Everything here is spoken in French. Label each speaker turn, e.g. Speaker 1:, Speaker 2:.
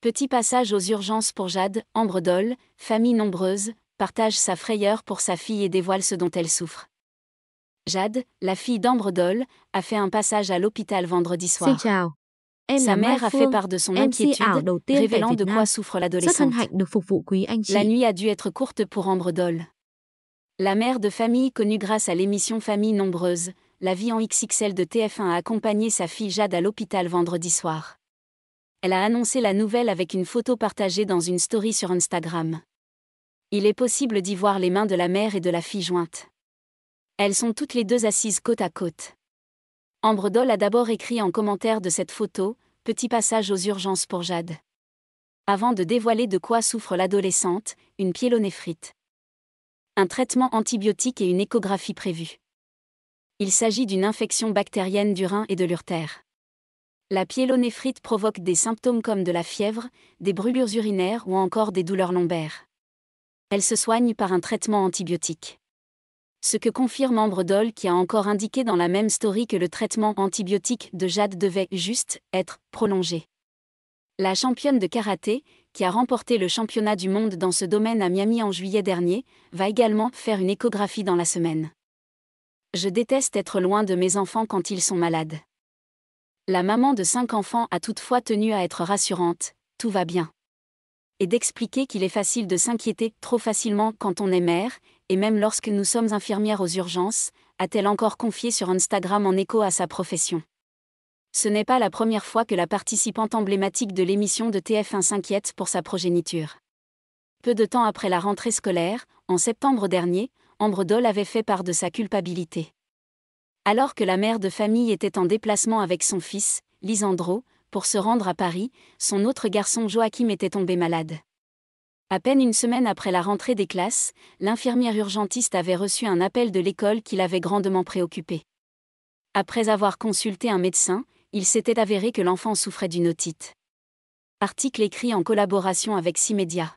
Speaker 1: Petit passage aux urgences pour Jade. Ambre Doll, famille nombreuse, partage sa frayeur pour sa fille et dévoile ce dont elle souffre. Jade, la fille d'Ambre Doll, a fait un passage à l'hôpital vendredi
Speaker 2: Xin
Speaker 1: soir.
Speaker 2: chào, em
Speaker 1: Sa
Speaker 2: là Mai
Speaker 1: mère a fait
Speaker 2: Phương,
Speaker 1: part de son
Speaker 2: MC
Speaker 1: inquiétude,
Speaker 2: ảo đầu tiên tại
Speaker 1: révélant
Speaker 2: Việt
Speaker 1: de quoi
Speaker 2: Nam.
Speaker 1: souffre
Speaker 2: Rất hân
Speaker 1: l'adolescente.
Speaker 2: hạnh được phục vụ quý anh
Speaker 1: La
Speaker 2: chị.
Speaker 1: nuit a dû être courte pour Ambre Doll. La mère de famille connue grâce à l'émission Famille nombreuse, la vie en XXL de TF1 a accompagné sa fille Jade à l'hôpital vendredi soir. Elle a annoncé la nouvelle avec une photo partagée dans une story sur Instagram. Il est possible d'y voir les mains de la mère et de la fille jointes. Elles sont toutes les deux assises côte à côte. Ambre Doll a d'abord écrit en commentaire de cette photo, « Petit passage aux urgences pour Jade ». Avant de dévoiler de quoi souffre l'adolescente, une pyélonéphrite. Un traitement antibiotique et une échographie prévue. Il s'agit d'une infection bactérienne du rein et de l'urtère. La pyélonéphrite provoque des symptômes comme de la fièvre, des brûlures urinaires ou encore des douleurs lombaires. Elle se soigne par un traitement antibiotique. Ce que confirme Ambre Doll, qui a encore indiqué dans la même story que le traitement antibiotique de Jade devait juste être prolongé. La championne de karaté, qui a remporté le championnat du monde dans ce domaine à Miami en juillet dernier, va également faire une échographie dans la semaine. Je déteste être loin de mes enfants quand ils sont malades. La maman de 5 enfants a toutefois tenu à être rassurante, tout va bien. Et d'expliquer qu'il est facile de s'inquiéter trop facilement quand on est mère, et même lorsque nous sommes infirmières aux urgences, a-t-elle encore confié sur Instagram en écho à sa profession. Ce n'est pas la première fois que la participante emblématique de l'émission de TF1 s'inquiète pour sa progéniture. Peu de temps après la rentrée scolaire, en septembre dernier, Ambre Doll avait fait part de sa culpabilité. Alors que la mère de famille était en déplacement avec son fils, Lisandro, pour se rendre à Paris, son autre garçon Joachim était tombé malade. À peine une semaine après la rentrée des classes, l'infirmière urgentiste avait reçu un appel de l'école qui l'avait grandement préoccupé. Après avoir consulté un médecin, il s'était avéré que l'enfant souffrait d'une otite. Article écrit en collaboration avec 6 médias.